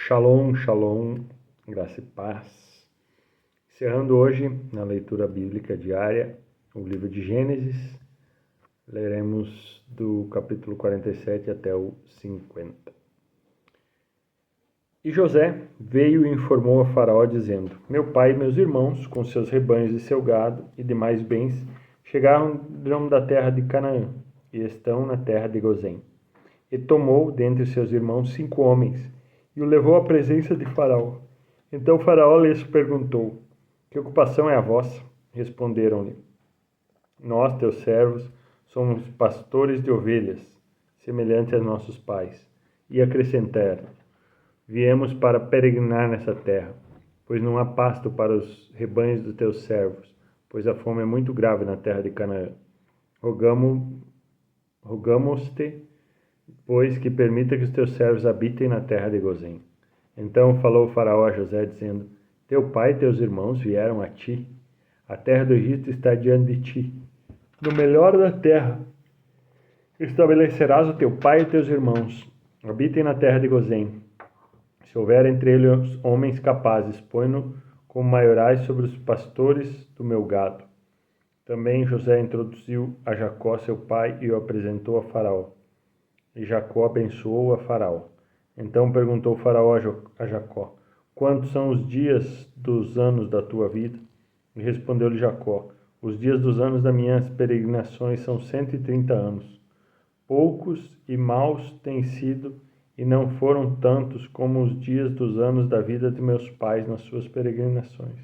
Shalom, shalom, graça e paz. Encerrando hoje, na leitura bíblica diária, o livro de Gênesis, leremos do capítulo 47 até o 50. E José veio e informou a Faraó, dizendo: Meu pai e meus irmãos, com seus rebanhos e seu gado e demais bens, chegaram da terra de Canaã e estão na terra de Gozém. E tomou dentre seus irmãos 5 homens e o levou à presença de Faraó. Então Faraó lhes perguntou: Que ocupação é a vossa? Responderam-lhe: Nós, teus servos, somos pastores de ovelhas, semelhantes a nossos pais. E acrescentaram: Viemos para peregrinar nessa terra, pois não há pasto para os rebanhos dos teus servos, pois a fome é muito grave na terra de Canaã. Rogamos-te, pois, que permita que os teus servos habitem na terra de Gozém. Então falou o Faraó a José, dizendo: Teu pai e teus irmãos vieram a ti. A terra do Egito está diante de ti. No melhor da terra estabelecerás o teu pai e teus irmãos. Habitem na terra de Gozém. Se houver entre eles homens capazes, põe-no como maiorais sobre os pastores do meu gado. Também José introduziu a Jacó, seu pai, e o apresentou a Faraó. E Jacó abençoou a Faraó. Então perguntou Faraó a Jacó: Quantos são os dias dos anos da tua vida? E respondeu-lhe Jacó: Os dias dos anos das minhas peregrinações são 130 anos. Poucos e maus têm sido, e não foram tantos como os dias dos anos da vida de meus pais nas suas peregrinações.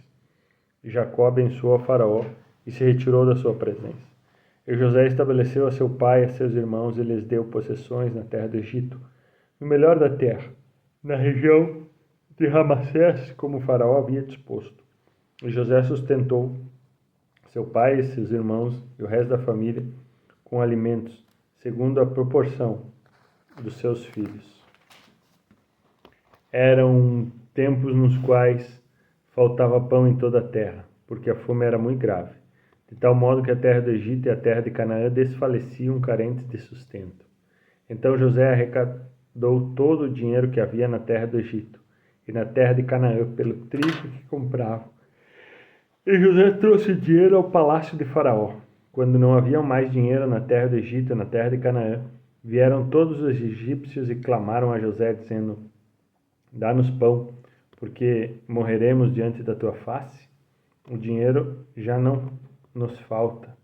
E Jacó abençoou a Faraó e se retirou da sua presença. E José estabeleceu a seu pai e a seus irmãos e lhes deu possessões na terra do Egito, no melhor da terra, na região de Ramassés, como o Faraó havia disposto. E José sustentou seu pai e seus irmãos e o resto da família com alimentos, segundo a proporção dos seus filhos. Eram tempos nos quais faltava pão em toda a terra, porque a fome era muito grave, de tal modo que a terra do Egito e a terra de Canaã desfaleciam carentes de sustento. Então José arrecadou todo o dinheiro que havia na terra do Egito e na terra de Canaã pelo trigo que compravam. E José trouxe dinheiro ao palácio de Faraó. Quando não havia mais dinheiro na terra do Egito e na terra de Canaã, vieram todos os egípcios e clamaram a José, dizendo: Dá-nos pão, porque morreremos diante da tua face. O dinheiro já nos falta.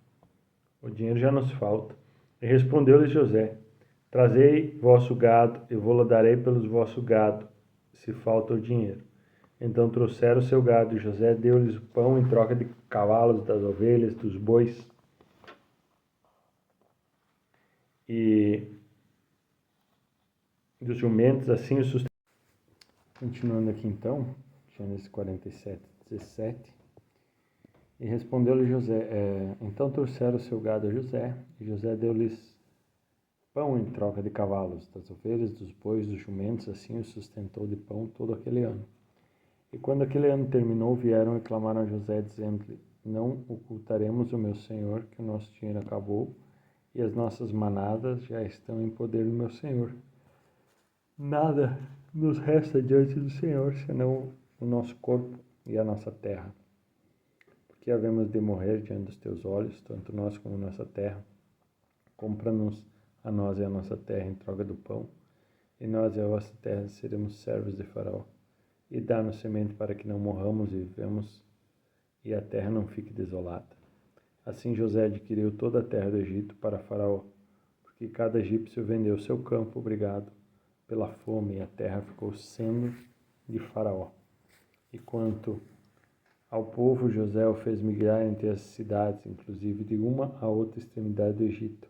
E respondeu-lhes José: Trazei vosso gado, e vou-lo darei pelos vosso gado, se falta o dinheiro. Então trouxeram o seu gado, e José deu-lhes o pão em troca de cavalos, das ovelhas, dos bois e dos jumentos, assim o sustentou. Continuando aqui então, Gênesis 47, 17. E respondeu-lhe José, então trouxeram o seu gado a José, e José deu-lhes pão em troca de cavalos, das ovelhas, dos bois, dos jumentos, assim o sustentou de pão todo aquele ano. E quando aquele ano terminou, vieram e clamaram a José, dizendo-lhe: Não ocultaremos o meu senhor, que o nosso dinheiro acabou, e as nossas manadas já estão em poder do meu senhor. Nada nos resta diante do Senhor, senão o nosso corpo e a nossa terra. Porque havemos de morrer diante dos teus olhos, tanto nós como nossa terra. Compra-nos a nós e a nossa terra em troca do pão, e nós e a vossa terra seremos servos de Faraó. E dá-nos semente para que não morramos e vivemos, e a terra não fique desolada. Assim José adquiriu toda a terra do Egito para Faraó, porque cada egípcio vendeu seu campo, obrigado pela fome, e a terra ficou sendo de Faraó. E quanto ao povo, José o fez migrar entre as cidades, inclusive de uma a outra extremidade do Egito.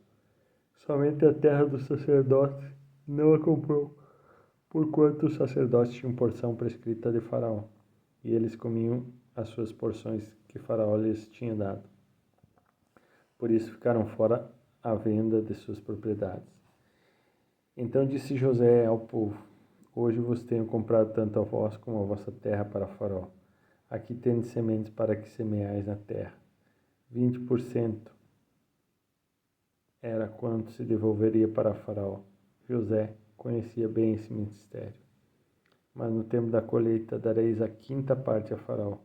Somente a terra dos sacerdotes não a comprou, porquanto os sacerdotes tinham porção prescrita de Faraó, e eles comiam as suas porções que Faraó lhes tinha dado. Por isso ficaram fora à venda de suas propriedades. Então disse José ao povo: Hoje vos tenho comprado tanto a vós como a vossa terra para Faraó. Aqui tendes sementes para que semeais na terra. 20% era quanto se devolveria para Faraó. José conhecia bem esse mistério. Mas no tempo da colheita dareis a 5ª parte a Faraó,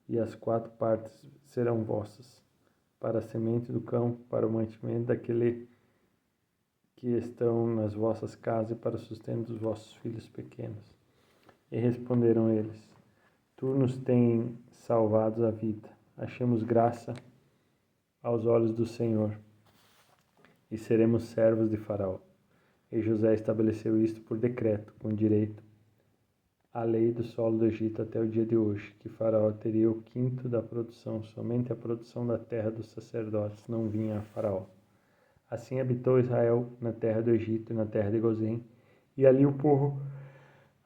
e as 4 partes serão vossas, para a semente do campo, para o mantimento daquele que estão nas vossas casas e para o sustento dos vossos filhos pequenos. E responderam eles: Tu nos tens salvado a vida. Achemos graça aos olhos do Senhor, e seremos servos de Faraó. E José estabeleceu isto por decreto, com direito à lei do solo do Egito até o dia de hoje, que Faraó teria o 5º da produção, somente a produção da terra dos sacerdotes não vinha a Faraó. Assim habitou Israel na terra do Egito e na terra de Gozém, e ali o povo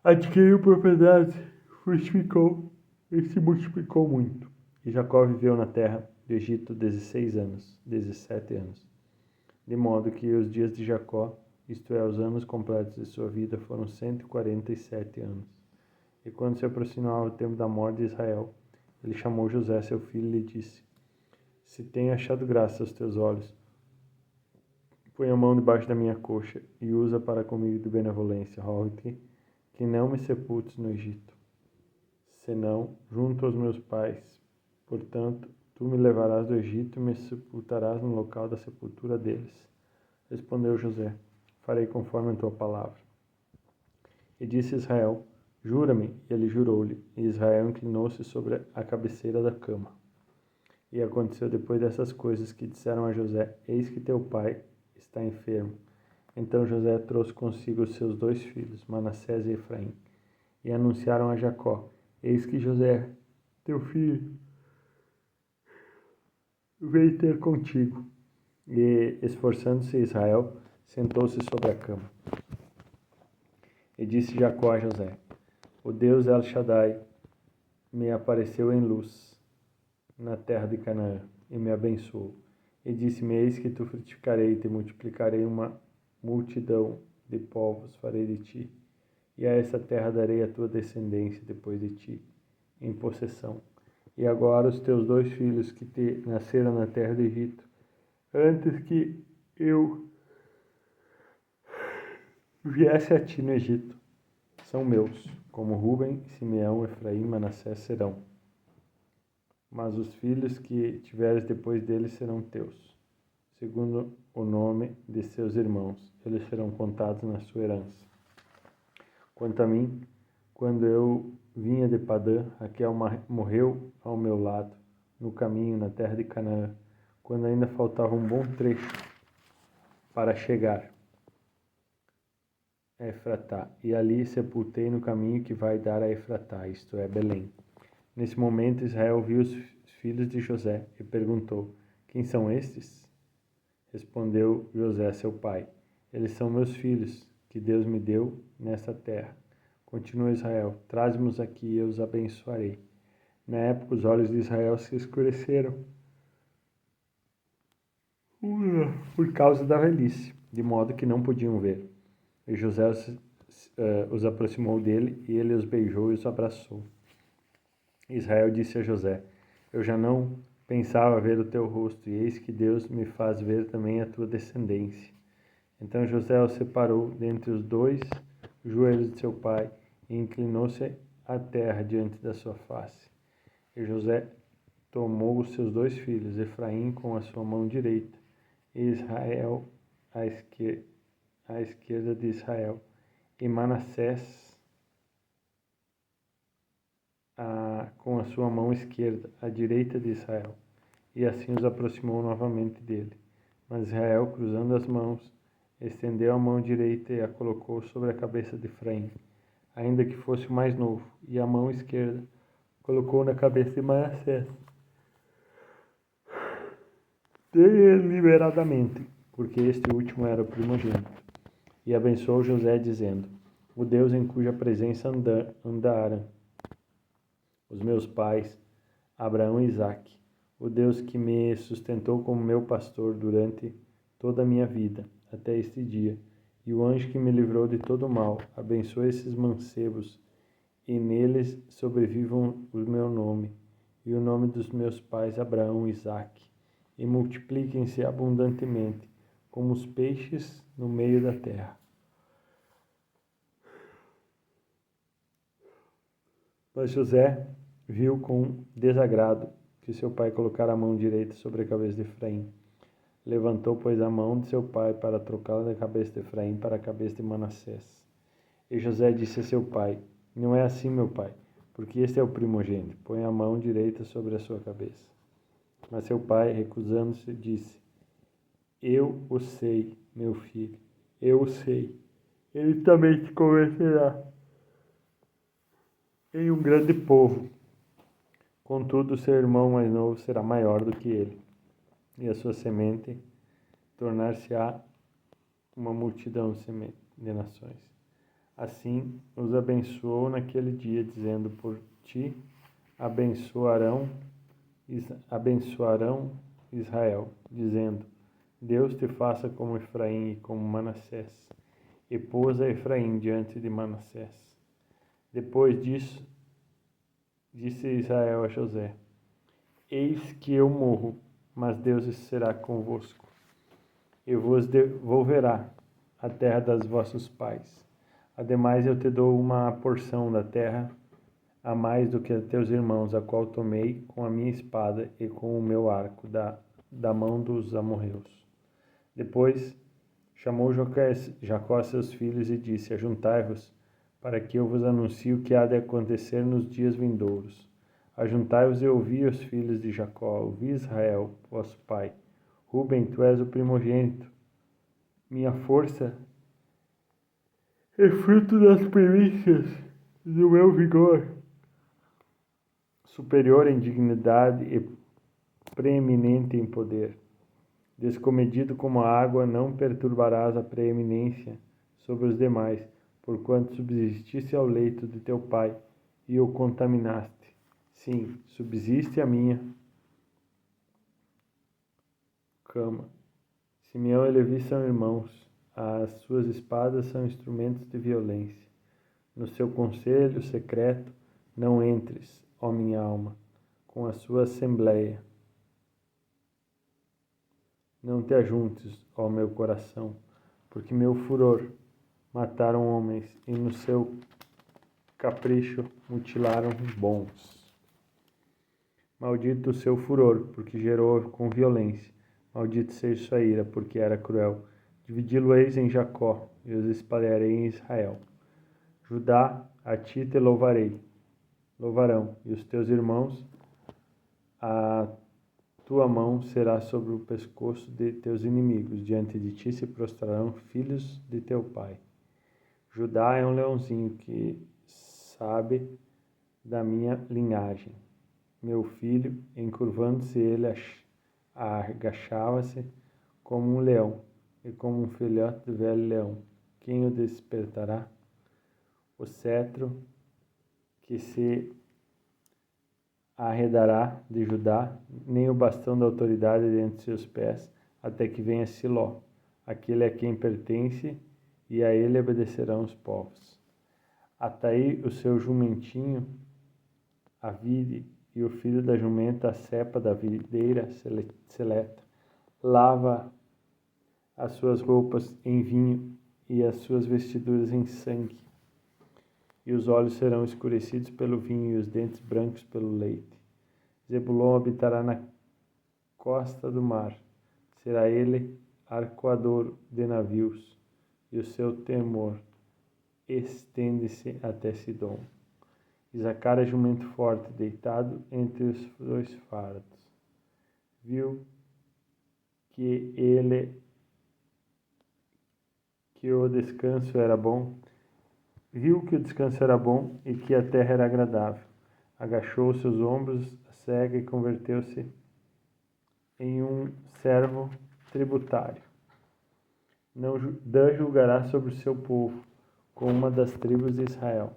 adquiriu propriedades, frutificou e se multiplicou muito. E Jacó viveu na terra do Egito 17 anos. De modo que os dias de Jacó, isto é, os anos completos de sua vida, foram 147 anos. E quando se aproximava o tempo da morte de Israel, ele chamou José, seu filho, e lhe disse: Se tenho achado graça aos teus olhos, põe a mão debaixo da minha coxa e usa para comigo de benevolência. Rogo-te que não me sepultes no Egito, senão junto aos meus pais. Portanto, tu me levarás do Egito e me sepultarás no local da sepultura deles. Respondeu José: Farei conforme a tua palavra. E disse Israel: Jura-me. E ele jurou-lhe. E Israel inclinou-se sobre a cabeceira da cama. E aconteceu depois dessas coisas que disseram a José: Eis que teu pai está enfermo. Então José trouxe consigo os seus 2 filhos, Manassés e Efraim, e anunciaram a Jacó: Eis que José, teu filho, veio ter contigo. E, esforçando-se Israel, sentou-se sobre a cama. E disse Jacó a José: O Deus El Shaddai me apareceu em luz na terra de Canaã e me abençoou. E disse-me: Eis que tu frutificarei e te multiplicarei uma multidão de povos farei de ti, e a essa terra darei a tua descendência depois de ti, em possessão. E agora os teus 2 filhos que te nasceram na terra do Egito, antes que eu viesse a ti no Egito, são meus, como Ruben, Simeão, Efraim e Manassés serão. Mas os filhos que tiveres depois deles serão teus, segundo o nome de seus irmãos. Eles serão contados na sua herança. Quanto a mim, quando eu vinha de Padã, Raquel morreu ao meu lado, no caminho, na terra de Canaã, quando ainda faltava um bom trecho para chegar a Efratá. E ali sepultei no caminho que vai dar a Efratá, isto é, Belém. Nesse momento, Israel viu os filhos de José e perguntou: Quem são estes? Respondeu José, seu pai: Eles são meus filhos, que Deus me deu nesta terra. Continuou Israel: Traze-mos aqui e eu os abençoarei. Na época, os olhos de Israel se escureceram por causa da velhice, de modo que não podiam ver. E José os aproximou dele, e ele os beijou e os abraçou. Israel disse a José: Eu já não pensava ver o teu rosto, e eis que Deus me faz ver também a tua descendência. Então José os separou dentre os 2 joelhos de seu pai, e inclinou-se à terra diante da sua face. E José tomou os seus 2 filhos, Efraim com a sua mão direita, e Israel à esquerda de Israel, e Manassés com a sua mão esquerda, à direita de Israel, e assim os aproximou novamente dele. Mas Israel, cruzando as mãos, estendeu a mão direita e a colocou sobre a cabeça de Efraim, ainda que fosse o mais novo, e a mão esquerda colocou na cabeça de Manassés, deliberadamente, porque este último era o primogênito. E abençoou José, dizendo: O Deus em cuja presença andaram os meus pais, Abraão e Isaque, o Deus que me sustentou como meu pastor durante toda a minha vida, até este dia, e o anjo que me livrou de todo mal, abençoe esses mancebos, e neles sobrevivam o meu nome, e o nome dos meus pais Abraão e Isaque, e multipliquem-se abundantemente, como os peixes no meio da terra. Mas José viu com desagrado que seu pai colocara a mão direita sobre a cabeça de Efraim. Levantou, pois, a mão de seu pai para trocá-la da cabeça de Efraim para a cabeça de Manassés. E José disse a seu pai: Não é assim, meu pai, porque este é o primogênito. Põe a mão direita sobre a sua cabeça. Mas seu pai, recusando-se, disse: Eu o sei, meu filho, eu o sei. Ele também te converterá em um grande povo. Contudo, seu irmão mais novo será maior do que ele, e a sua semente tornar-se-á uma multidão de nações. Assim os abençoou naquele dia, dizendo: Por ti abençoarão Israel, dizendo: Deus te faça como Efraim e como Manassés. E pôs a Efraim diante de Manassés. Depois disso, disse Israel a José: Eis que eu morro, mas Deus será convosco, e vos devolverá a terra dos vossos pais. Ademais, eu te dou uma porção da terra, a mais do que a teus irmãos, a qual tomei com a minha espada e com o meu arco da mão dos amorreus. Depois chamou Jacó a seus filhos e disse: Ajuntai-vos, para que eu vos anuncie o que há de acontecer nos dias vindouros. Ajuntai-vos e ouvi os filhos de Jacó, ouvi Israel, vosso pai. Ruben, tu és o primogênito, minha força é fruto das primícias do meu vigor, superior em dignidade e preeminente em poder. Descomedido como a água, não perturbarás a preeminência sobre os demais, porquanto subsististe ao leito de teu pai e o contaminaste. Sim, subsiste a minha cama. Simeão e Levi são irmãos, as suas espadas são instrumentos de violência. No seu conselho secreto não entres, ó minha alma, com a sua assembleia. Não te ajuntes, ó meu coração, porque meu furor mataram homens e no seu capricho mutilaram bons. Maldito o seu furor, porque gerou com violência. Maldito seja sua ira, porque era cruel. Dividi-lo-eis em Jacó, e os espalharei em Israel. Judá, a ti te louvarão, e os teus irmãos, a tua mão será sobre o pescoço de teus inimigos. Diante de ti se prostrarão filhos de teu pai. Judá é um leãozinho que sabe da minha linhagem. Meu filho, encurvando-se ele, agachava-se como um leão, e como um filhote de velho leão. Quem o despertará? O cetro que se arredará de Judá, nem o bastão da autoridade dentre seus pés, até que venha Siló. Aquele a quem pertence, e a ele obedecerão os povos. Ataí o seu jumentinho, a vide, e o filho da jumenta, a cepa da videira seleta. Lava as suas roupas em vinho e as suas vestiduras em sangue. E os olhos serão escurecidos pelo vinho e os dentes brancos pelo leite. Zebulon habitará na costa do mar. Será ele arcoador de navios, e o seu temor estende-se até Sidom. Isacar é jumento forte, deitado entre os dois fardos. Viu que o descanso era bom, viu que o descanso era bom e que a terra era agradável. Agachou seus ombros, cega, e converteu-se em um servo tributário. Não julgará sobre o seu povo, como uma das tribos de Israel.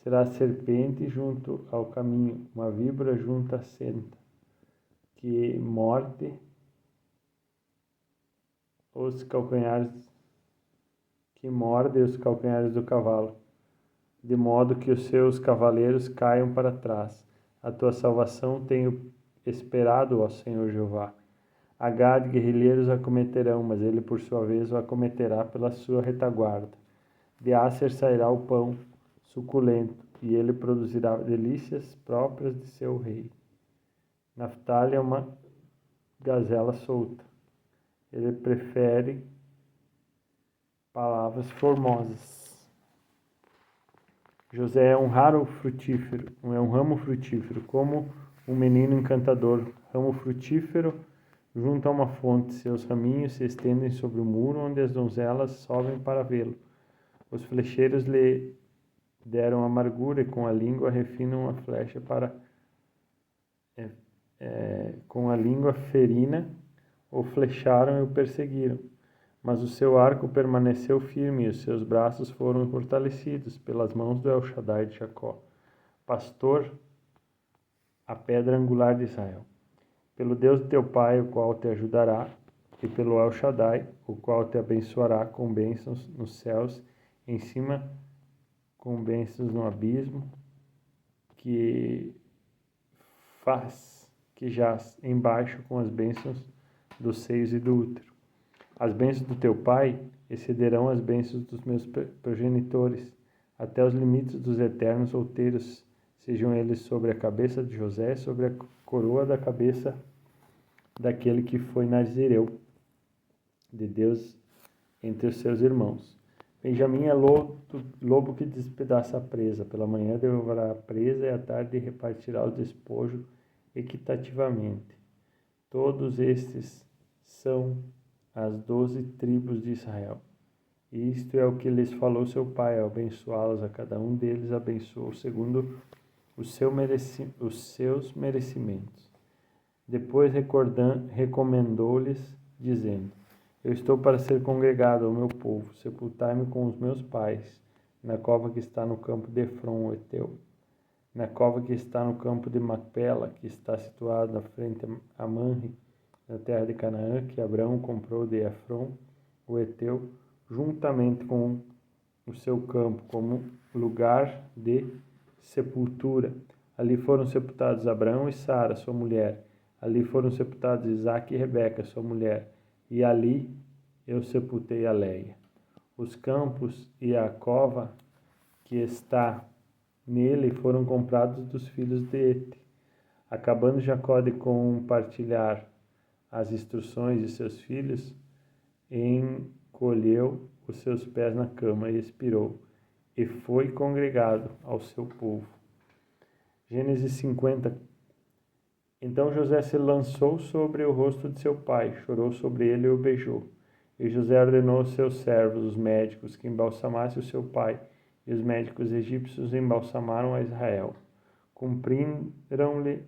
Será serpente junto ao caminho, uma víbora junto à senda, que morde os calcanhares do cavalo, de modo que os seus cavaleiros caiam para trás. A tua salvação tenho esperado, ó Senhor Jeová. A Gade guerrilheiros acometerão, mas ele por sua vez o acometerá pela sua retaguarda. De Asser sairá o pão suculento, e ele produzirá delícias próprias de seu rei. Naftali é uma gazela solta. Ele prefere palavras formosas. José é um ramo frutífero, como um menino encantador, ramo frutífero junto a uma fonte. Seus raminhos se estendem sobre o muro, onde as donzelas sobem para vê-lo. Os flecheiros lhe deram amargura e com a língua refinam a flecha para... com a língua ferina o flecharam e o perseguiram. Mas o seu arco permaneceu firme e os seus braços foram fortalecidos pelas mãos do El Shaddai de Jacó, pastor, a pedra angular de Israel. Pelo Deus de teu pai, o qual te ajudará, e pelo El Shaddai, o qual te abençoará com bênçãos nos céus, em cima com bênçãos no abismo, que jaz embaixo com as bênçãos dos seios e do útero. As bênçãos do teu pai excederão as bênçãos dos meus progenitores, até os limites dos eternos solteiros, sejam eles sobre a cabeça de José, sobre a coroa da cabeça daquele que foi nazireu de Deus entre os seus irmãos. Benjamim é lobo que despedaça a presa. Pela manhã devorará a presa e à tarde repartirá o despojo equitativamente. Todos estes são as 12 tribos de Israel. Isto é o que lhes falou seu pai, ao abençoá-los, a cada um deles abençoou segundo os seus merecimentos. Depois recomendou-lhes, dizendo: Eu estou para ser congregado ao meu povo, sepultai-me com os meus pais, na cova que está no campo de Efron, o Eteu, na cova que está no campo de Macpela, que está situado na frente a Manre, na terra de Canaã, que Abraão comprou de Efron, o Eteu, juntamente com o seu campo, como lugar de sepultura. Ali foram sepultados Abraão e Sara, sua mulher. Ali foram sepultados Isaque e Rebeca, sua mulher. E ali eu sepultei a Leia. Os campos e a cova que está nele foram comprados dos filhos de Et. Acabando Jacó de compartilhar as instruções de seus filhos, encolheu os seus pés na cama e expirou, e foi congregado ao seu povo. Gênesis 50. Então José se lançou sobre o rosto de seu pai, chorou sobre ele e o beijou. E José ordenou aos seus servos, os médicos, que embalsamassem o seu pai, e os médicos egípcios embalsamaram a Israel. Cumpriram-lhe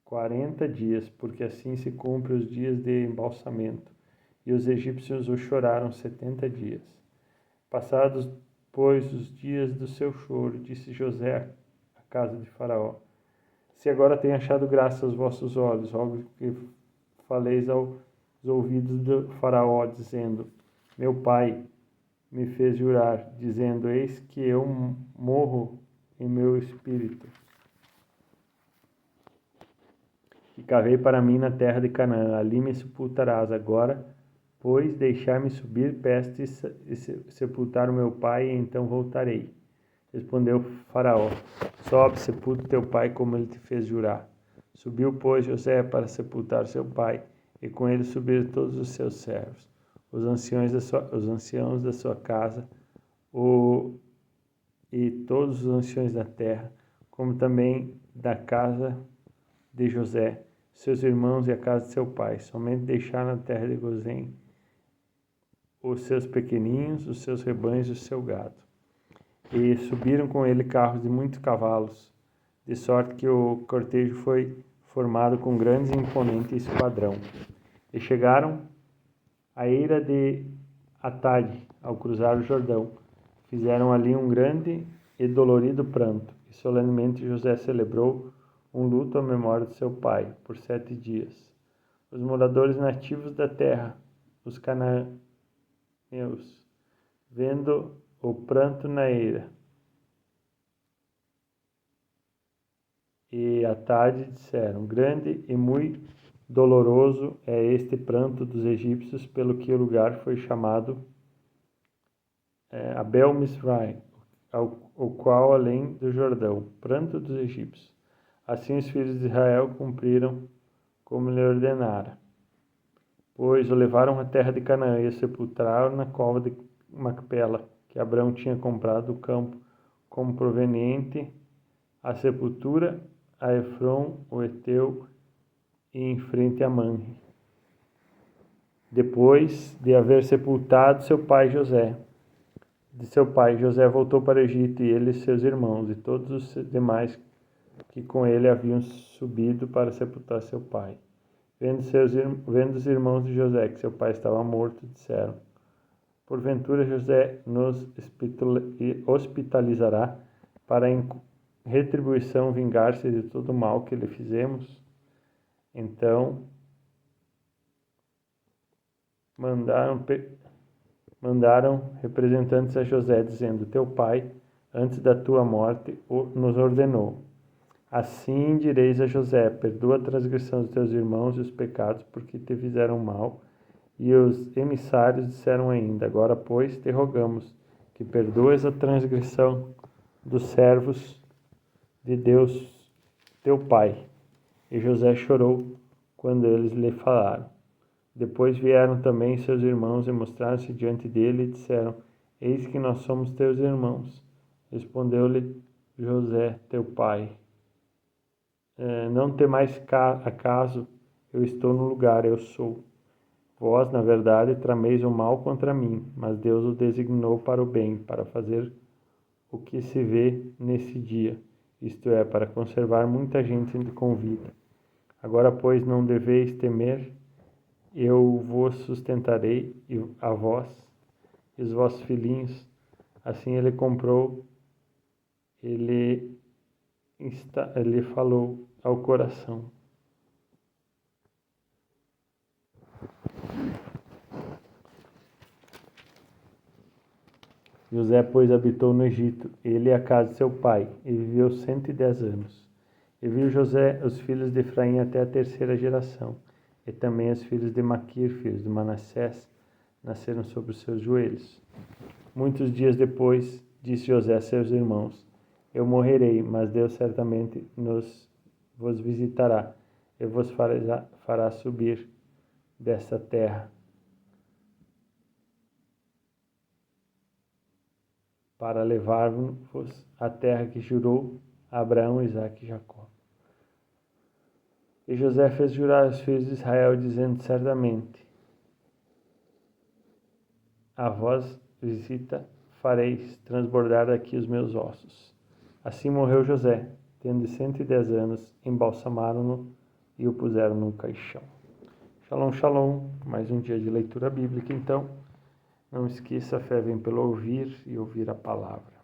40 dias, porque assim se cumprem os dias de embalsamento. E os egípcios o choraram 70 dias. Passados, pois, os dias do seu choro, disse José à casa de Faraó: Se agora tenho achado graça aos vossos olhos, rogo que faleis aos ouvidos de Faraó, dizendo: Meu pai me fez jurar, dizendo: Eis que eu morro em meu espírito, e cavei para mim na terra de Canaã, ali me sepultarás. Agora, pois, deixar-me subir peste e sepultar o meu pai, e então voltarei. Respondeu Faraó: Sobe, sepulta teu pai, como ele te fez jurar. Subiu, pois, José para sepultar seu pai, e com ele subiram todos os seus servos, os anciãos da sua casa, e todos os anciãos da terra, como também da casa de José, seus irmãos e a casa de seu pai. Somente deixaram na terra de Gozém os seus pequeninos, os seus rebanhos e o seu gado. E subiram com ele carros de muitos cavalos, de sorte que o cortejo foi formado com grande e imponente esquadrão. E chegaram à eira de Atade, ao cruzar o Jordão. Fizeram ali um grande e dolorido pranto, e solenemente José celebrou um luto à memória de seu pai, por 7 dias. Os moradores nativos da terra, os cananeus, vendo o pranto na eira, e Atade disseram: Grande e muito doloroso é este pranto dos egípcios, pelo que o lugar foi chamado Abel Misraim, o qual além do Jordão, pranto dos egípcios. Assim os filhos de Israel cumpriram como lhe ordenara, pois o levaram à terra de Canaã e o sepultaram na cova de Macpela, que Abraão tinha comprado do campo, como proveniente à sepultura a Efron, o Heteu, e em frente a Manre. Depois de haver sepultado seu pai José, José voltou para o Egito, e ele e seus irmãos, e todos os demais que com ele haviam subido para sepultar seu pai. Vendo os irmãos de José que seu pai estava morto, disseram: porventura José nos hospitalizará para em retribuição vingar-se de todo o mal que lhe fizemos? Então mandaram representantes a José, dizendo: teu pai, antes da tua morte, nos ordenou: assim direis a José: perdoa a transgressão dos teus irmãos e os pecados, porque te fizeram mal. E os emissários disseram ainda: agora, pois, te rogamos que perdoes a transgressão dos servos de Deus, teu pai. E José chorou quando eles lhe falaram. Depois vieram também seus irmãos e mostraram-se diante dele e disseram: eis que nós somos teus irmãos. Respondeu-lhe José, teu pai: não temais, acaso eu estou no lugar, eu sou. Vós, na verdade, trameis o mal contra mim, mas Deus o designou para o bem, para fazer o que se vê nesse dia, isto é, para conservar muita gente com vida. Agora, pois, não deveis temer, eu vos sustentarei, a vós e os vossos filhinhos. Assim ele comprou, ele falou ao coração. José, pois, habitou no Egito, ele e a casa de seu pai, e viveu 110 anos. E viu José os filhos de Efraim até a terceira geração, e também os filhos de Maquir, filhos de Manassés, nasceram sobre os seus joelhos. Muitos dias depois, disse José a seus irmãos: eu morrerei, mas Deus certamente vos visitará e vos fará subir desta terra para levar-vos à terra que jurou a Abraão, Isaque e Jacó. E José fez jurar aos filhos de Israel, dizendo: certamente a vós visita fareis transbordar daqui os meus ossos. Assim morreu José, tendo 110 anos, embalsamaram-no e o puseram num caixão. Shalom, shalom, mais um dia de leitura bíblica, então. Não esqueça, a fé vem pelo ouvir e ouvir a palavra.